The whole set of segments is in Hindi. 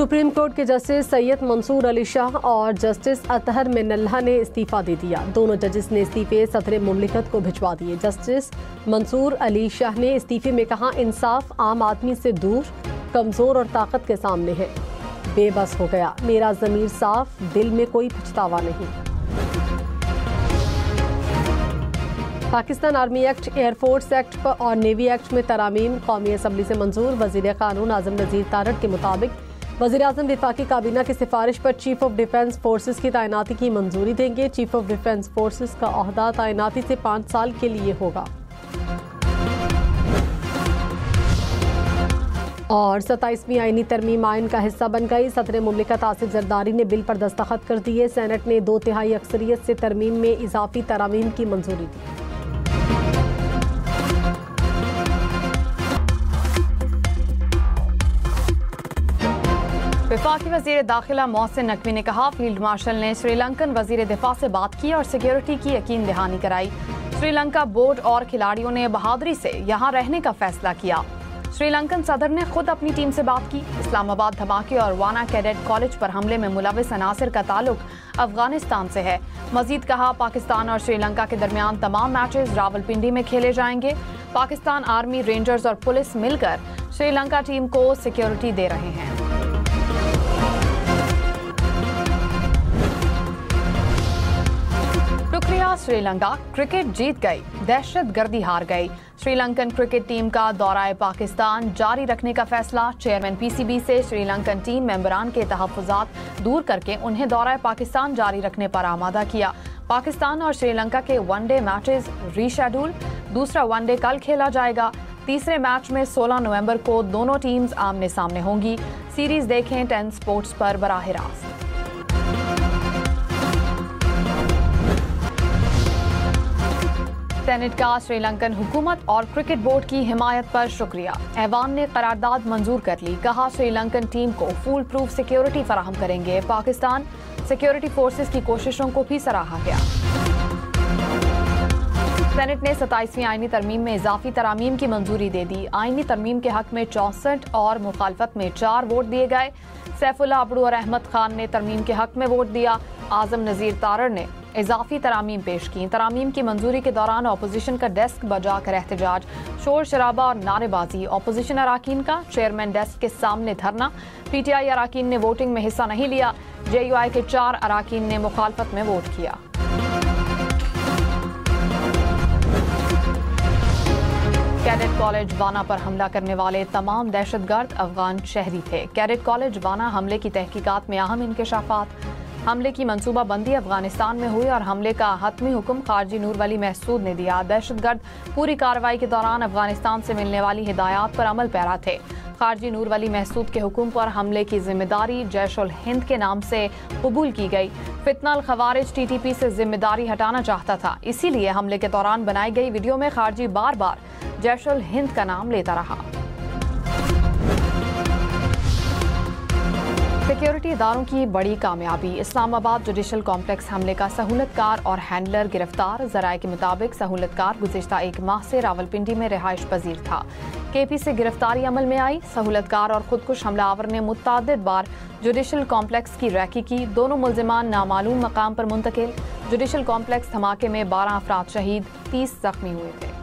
सुप्रीम कोर्ट के जस्टिस सैयद मंसूर अली शाह और जस्टिस अतहर मिनल्ला ने इस्तीफा दे दिया। दोनों जजेस ने इस्तीफे सदर मुमलिकत को भिजवा दिए। जस्टिस मंसूर अली शाह ने इस्तीफे में कहा, इंसाफ आम आदमी से दूर, कमजोर और ताकत के सामने है। बेबस हो गया, मेरा ज़मीर साफ, दिल में कोई पछतावा नहीं। Pakistan army act, air force act और नेवी एक्ट में तरामीम कौमी असम्बली से मंजूर। वज़ीर कानून आज़म नज़ीर तारड़ के मुताबिक वज़ीर-ए-आज़म वफाकी काबीना की सिफारिश पर चीफ ऑफ डिफेंस फोर्सेस की तैनाती की मंजूरी देंगे। चीफ ऑफ डिफेंस फोर्सेस का ओहदा तैनाती से 5 साल के लिए होगा। और 27वीं आईनी तरमीम आइन का हिस्सा बन गई। सदर मुमलिकत आसिफ जरदारी ने बिल पर दस्तखत कर दिए। सेनेट ने 2/3 अक्सरियत से तरमीम में इजाफी तरामीम की मंजूरी दी। वफाकी वज़ीर दाखिला मोहसिन नकवी ने कहा, फील्ड मार्शल ने श्रीलंकन वज़ीर दिफा से बात की और सिक्योरिटी की यकीन दहानी कराई। श्रीलंका बोर्ड और खिलाड़ियों ने बहादुरी से यहाँ रहने का फैसला किया। श्रीलंकन सदर ने खुद अपनी टीम से बात की। इस्लामाबाद धमाके और वाना कैडेट कॉलेज पर हमले में मुलविस अनासिर का ताल्लुक अफगानिस्तान से है। मजीद कहा, पाकिस्तान और श्रीलंका के दरमियान तमाम मैचेस रावलपिंडी में खेले जाएंगे। पाकिस्तान आर्मी, रेंजर्स और पुलिस मिलकर श्रीलंका टीम को सिक्योरिटी दे रहे हैं। शुक्रिया श्रीलंका, क्रिकेट जीत गई, दहशतगर्दी हार गई। श्रीलंकन क्रिकेट टीम का दौरा पाकिस्तान जारी रखने का फैसला। चेयरमैन पीसीबी से श्रीलंकन टीम मेंबरान के तहफ़्फ़ुज़ात दूर करके उन्हें दौरा पाकिस्तान जारी रखने पर आमादा किया। पाकिस्तान और श्रीलंका के वनडे मैचेस रीशेड्यूल। दूसरा वनडे कल खेला जाएगा। तीसरे मैच में 16 नवंबर को दोनों टीम्स आमने सामने होंगी। सीरीज देखें 10 स्पोर्ट्स पर बराह रास्त। सेनेट का श्रीलंकन हुकूमत और क्रिकेट बोर्ड की हिमायत पर शुक्रिया। ऐवान ने करारदाद मंजूर कर ली। कहा, श्रीलंकन टीम को फूल प्रूफ सिक्योरिटी फराहम करेंगे। पाकिस्तान सिक्योरिटी फोर्सेस की कोशिशों को भी सराहा गया। सेनेट ने 27वीं आईनी तरमीम में इजाफी तरामीम की मंजूरी दे दी। आईनी तरमीम के हक में 64 और मुखालफत में 4 वोट दिए गए। सैफुल्ला अबड़ू और अहमद खान ने तरमीम के हक में वोट दिया। आज़म नज़ीर तारड़ ने इजाफी तरामीम पेश की। तरामीम की मंजूरी के दौरान अपोजिशन का डेस्क बजाकर एहतजाज, शोर शराबा और नारेबाजी। अपोजिशन अराकीन का चेयरमैन डेस्क के सामने धरना। पीटीआई अराकीन ने वोटिंग में हिस्सा नहीं लिया। जेयूआई के 4 अराकीन ने मुखालफत में वोट किया। कैडेट कॉलेज वाना पर हमला करने वाले तमाम दहशतगर्द अफगान शहरी थे। कैडेट कॉलेज वाना हमले की तहकीकात में अहम इंकशाफात। हमले की मंसूबाबंदी अफगानिस्तान में हुई और हमले का हतमी हुक्म खारजी नूर वली महसूद ने दिया। दहशतगर्द पूरी कार्रवाई के दौरान अफगानिस्तान से मिलने वाली हिदायत पर अमल पैरा थे। खारजी नूर वली महसूद के हुक्म पर हमले की जिम्मेदारी जैश उल हिंद के नाम से कबूल की गई। फितना अल खवारिज टीटीपी से जिम्मेदारी हटाना चाहता था, इसीलिए हमले के दौरान बनाई गई वीडियो में खारजी बार बार जैश उल हिंद का नाम लेता रहा। सिक्योरिटी इदारों की बड़ी कामयाबी। इस्लामाबाद जुडिशल कॉम्प्लेक्स हमले का सहूलतकार और हैंडलर गिरफ्तार। जराये के मुताबिक सहूलतकार गुज़िश्ता 1 माह से रावलपिंडी में रिहाइश पजीर था। केपी से गिरफ्तारी अमल में आई। सहूलतकार और खुदकुश हमलावर ने मुतअद्दिद बार जुडिशल कॉम्प्लेक्स की रैकी की। दोनों मुल्जिमान नामालूम मकाम पर मुंतकिल। जुडिशल कॉम्प्लेक्स धमाके में 12 अफराद शहीद, 30 जख्मी हुए थे।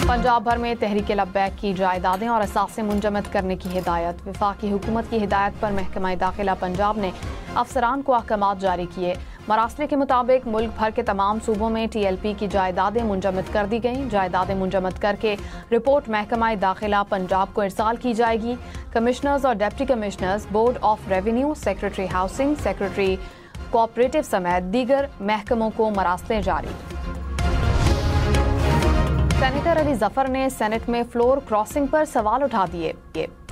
पंजाब भर में तहरीक लब्बैक की जायदादें और असासे मुंजमद करने की हिदायत। वफाकी हुकूमत की हिदायत पर महकमा दाखिला पंजाब ने अफसरान को अहकामात जारी किए। मरासले के मुताबिक मुल्क भर के तमाम सूबों में TLP की जायदादें मुंजमद कर दी गईं। जायदादें मुंजमद करके रिपोर्ट महकमा दाखिला पंजाब को इरसाल की जाएगी। कमिश्नर्स और deputy commissioners, board of revenue, secretary housing, secretary cooperative समेत दीगर महकमों को मरासले जारी। सेनेटर अली जफर ने सेनेट में फ्लोर क्रॉसिंग पर सवाल उठा दिए।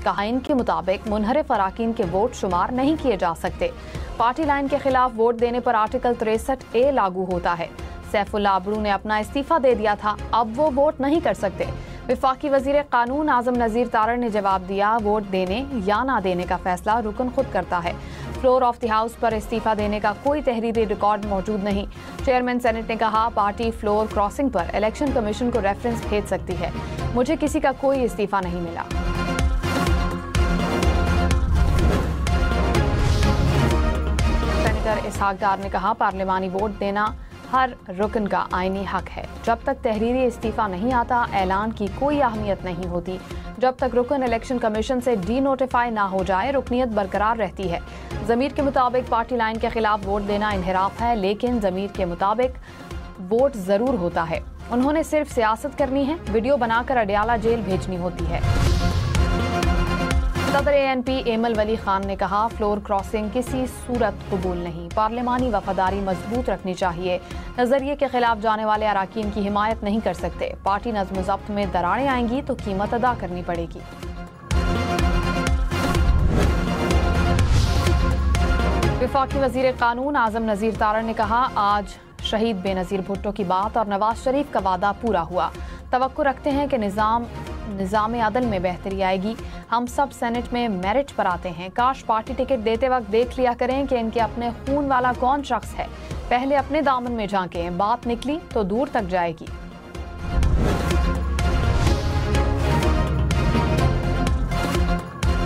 कहा, इनके मुताबिक मुनहरिफ अराकीन के वोट शुमार नहीं किए जा सकते। पार्टी लाइन के खिलाफ वोट देने पर आर्टिकल 63A लागू होता है। सैफुल्ला अबड़ू ने अपना इस्तीफा दे दिया था, अब वो वोट नहीं कर सकते। वफाकी वजीर कानून आज़म नज़ीर तारड़ ने जवाब दिया, वोट देने या ना देने का फैसला रुकन खुद करता है। फ्लोर ऑफ द हाउस पर इस्तीफा देने का कोई तहरीरी रिकॉर्ड मौजूद नहीं। चेयरमैन सेनेट ने कहा, पार्टी फ्लोर क्रॉसिंग पर इलेक्शन कमीशन को रेफरेंस भेज सकती है। मुझे किसी का कोई इस्तीफा नहीं मिला। सेनेटर इसहाक डार ने कहा, पार्लिमानी वोट देना हर रुकन का आईनी हक है। जब तक तहरीरी इस्तीफा नहीं आता, ऐलान की कोई अहमियत नहीं होती। जब तक रुकन इलेक्शन कमीशन से डी नोटिफाई ना हो जाए, रुकनीत बरकरार रहती है। ज़मीर के मुताबिक पार्टी लाइन के खिलाफ वोट देना इनहिराफ है, लेकिन ज़मीर के मुताबिक वोट जरूर होता है। उन्होंने सिर्फ सियासत करनी है, वीडियो बनाकर अडियाला जेल भेजनी होती है। सदर ANP एमल वली खान ने कहा, फ्लोर क्रॉसिंग किसी सूरत कबूल नहीं। पार्लिमानी वफादारी मजबूत रखनी चाहिए। नजरिए के खिलाफ जाने वाले अराकीन की हिमायत नहीं कर सकते। पार्टी नज़्म ज़ब्त में दरारें आएंगी तो कीमत अदा करनी पड़ेगी। वफाकी वजीर कानून आजम नज़ीर तारड़ ने कहा, आज शहीद बेनज़ीर भुट्टो की बात और नवाज शरीफ का वादा पूरा हुआ। तवक्को रखते हैं कि निज़ाम अदल में बेहतरी आएगी। हम सब सेनेट में मेरिट पर आते हैं। काश पार्टी टिकट देते वक्त देख लिया करें कि इनके अपने खून वाला कौन शख्स है। पहले अपने दामन में झांकें, बात निकली तो दूर तक जाएगी।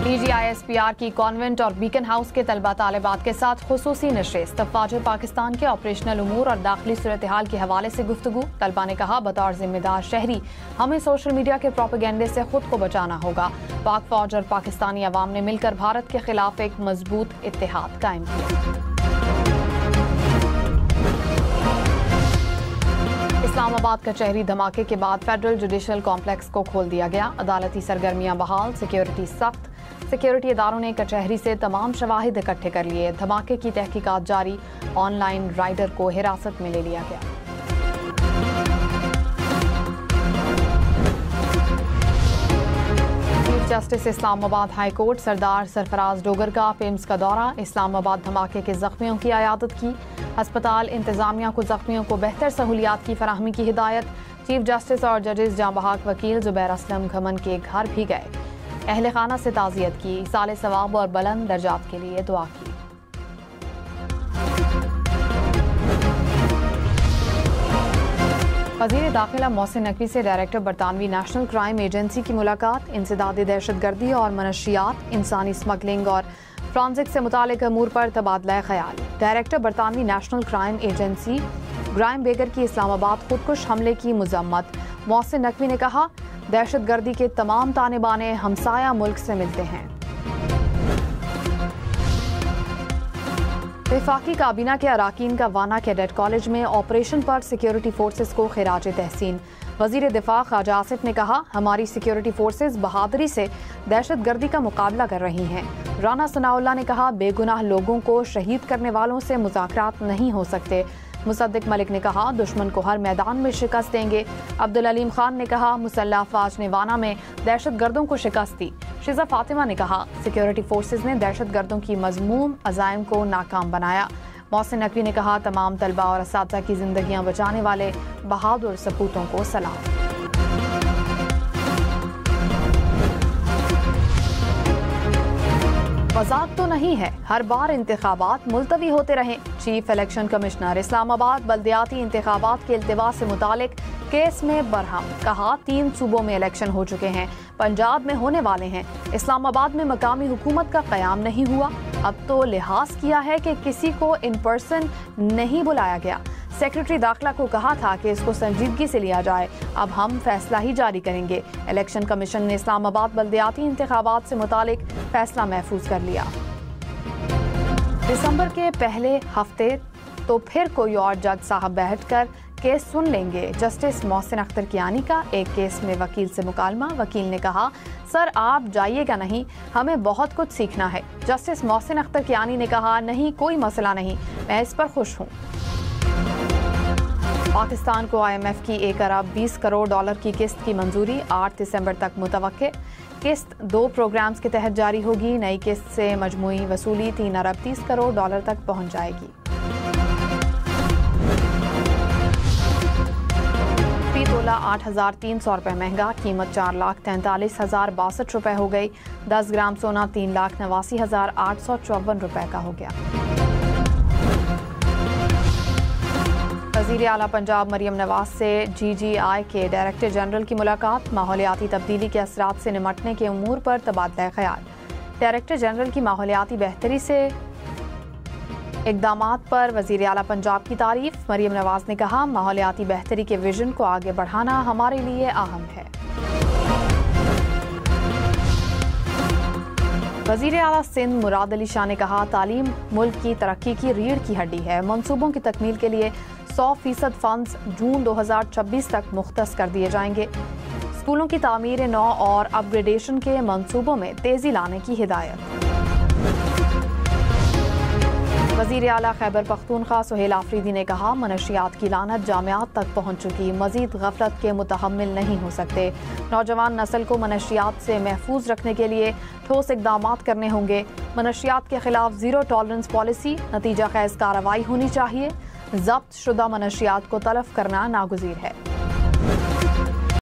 PGISPR की कॉन्वेंट और बीकन हाउस के तलबा तालिबात के साथ खुसूसी नशिस्त। फ़ौज पाकिस्तान के ऑपरेशनल उमूर और दाखिली सूरत हाल के हवाले से गुफ्तगू। तलबा ने कहा, बतौर जिम्मेदार शहरी हमें सोशल मीडिया के प्रोपेगेंडे से खुद को बचाना होगा। पाक फौज और पाकिस्तानी अवाम ने मिलकर भारत के खिलाफ एक मजबूत इत्तेहाद कायम किया। इस्लामाबाद कचहरी धमाके के बाद फेडरल जुडिशल कॉम्प्लेक्स को खोल दिया गया। अदालती सरगर्मियां बहाल, सिक्योरिटी सख्त। सिक्योरिटी इदारों ने कचहरी से तमाम शवाहिद इकट्ठे कर लिए। धमाके की तहकीकात जारी। ऑनलाइन राइडर को हिरासत में ले लिया गया। Chief justice Islamabad high court Sardar Sarfaraz Dogar का पिम्स का दौरा। इस्लामाबाद धमाके के जख्मियों की अयादत की। अस्पताल इंतजामिया को जख्मियों को बेहतर सहूलियात की फराहमी की हिदायत। चीफ जस्टिस और जजेस जां बहाक वकील जुबैर असलम घमन के घर भी गए। अहले खाना से ताज़ियत की। साले सवाब और बुलंद दर्जात के लिए दुआ की। वज़ीर दाखिला मोहसिन नकवी से डायरेक्टर बरतानवी नेशनल क्राइम एजेंसी की मुलाकात। इंसदादी दहशतगर्दी और मनशियात, इंसानी स्मगलिंग और फ्रांसिक से मुतालिक अमूर पर तबादला ख्याल। डायरेक्टर बरतानवी national crime agency Graeme Biggar की इस्लामाबाद खुदकुश हमले की मजम्मत। मोहसिन नकवी ने कहा, दहशतगर्दी के तमाम ताने बाने हमसाया मुल्क से मिलते हैं। वफाकी काबीना के अराकीन का वाना कैडेट कॉलेज में ऑपरेशन पर सिक्योरिटी फोर्सेस को खिराज तहसीन। वजीर दिफा ख्वाजा आसिफ ने कहा, हमारी सिक्योरिटी फोर्सेस बहादुरी से दहशतगर्दी का मुकाबला कर रही हैं। राना सनाउल्लाह ने कहा, बेगुनाह लोगों को शहीद करने वालों से मुज़ाकरात नहीं हो सकते। मुसद्दिक मलिक ने कहा, दुश्मन को हर मैदान में शिकस्त देंगे। अब्दुल अलीम खान ने कहा, मुसल्लह अफवाज ने वाना में दहशतगर्दों को शिकस्त दी। शिजा फातिमा ने कहा, सिक्योरिटी फोर्सेस ने दहशतगर्दों की मजमूम अज़ाइम को नाकाम बनाया। मोहसिन नकवी ने कहा, तमाम तलबा और असातिज़ा की जिंदगियां बचाने वाले बहादुर सपूतों को सलाम। मजाक तो नहीं है, हर बार इंतखाबात मुलतवी होते रहें। चीफ इलेक्शन कमिश्नर इस्लामाबाद बल्दियाती इंतखाबात के इल्तिवा से मुतालिक केस में बरहम। कहा, 3 सूबों में इलेक्शन हो चुके हैं, पंजाब में होने वाले हैं। इस्लामाबाद में मकामी हुकूमत का क़याम नहीं हुआ। अब तो लिहाज किया है कि किसी को इन पर्सन नहीं बुलाया गया। सेक्रेटरी दाखिला को कहा था कि इसको संजीदगी से लिया जाए। अब हम फैसला ही जारी करेंगे। इलेक्शन कमीशन ने इस्लामाबाद बल्दियाती इंतखाबात से मुतालिक फैसला महफूज कर लिया। दिसंबर के पहले हफ्ते तो फिर कोई और जज साहब बैठकर केस सुन लेंगे। जस्टिस मोहसिन अख्तर कियानी का एक केस में वकील से मुकालमा। वकील ने कहा, सर आप जाइएगा नहीं, हमें बहुत कुछ सीखना है। जस्टिस मोहसिन अख्तर कियानी ने कहा, नहीं कोई मसला नहीं, मैं इस पर खुश हूँ। पाकिस्तान को IMF की 1 अरब 20 करोड़ डॉलर की किस्त की मंजूरी 8 दिसंबर तक मुतवक्के। किस्त 2 प्रोग्राम्स के तहत जारी होगी। नई किस्त से मजमूई वसूली 3 अरब 30 करोड़ डॉलर तक पहुंच जाएगी। फी तोला 8,300 रुपये महंगा, कीमत 4,43,062 रुपये हो गई। 10 ग्राम सोना 3,89,854 रुपये का हो गया। वज़ीर आला पंजाब मरियम नवाज से GGI के डायरेक्टर जनरल की मुलाकात। माहौलियाती तब्दीली के असरात से निमटने के उमूर पर तबादला ख्याल। डायरेक्टर जनरल की माहौलियाती बेहतरी से इक़दामात पर वज़ीर आला पंजाब की तारीफ। मरियम नवाज ने कहा, माहौलियाती बेहतरी के विजन को आगे बढ़ाना हमारे लिए अहम है। वज़ीर आला सिंध मुराद अली शाह ने कहा, तालीम मुल्क की तरक्की की रीढ़ की हड्डी है। मंसूबों की तकमील के लिए 100% फंड्स जून 2026 तक मुख्तस कर दिए जाएंगे। स्कूलों की तामीर नौ और अपग्रेडेशन के मंसूबों में तेज़ी लाने की हिदायत। वज़ीर आला खैबर पख्तूनख्वा सुहेल आफरीदी ने कहा, मनशियात की लानत जामियात तक पहुँच चुकी, मज़ीद गफलत के मुतहम्मिल नहीं हो सकते। नौजवान नस्ल को मनशियात से महफूज रखने के लिए ठोस इक़दामात करने होंगे। मनशियात के खिलाफ ज़ीरो टॉलरेंस पॉलिसी नतीजा खैज़ कार्रवाई होनी चाहिए। ज़ब्त शुदा मनशियात को तलफ करना नागुज़ीर है।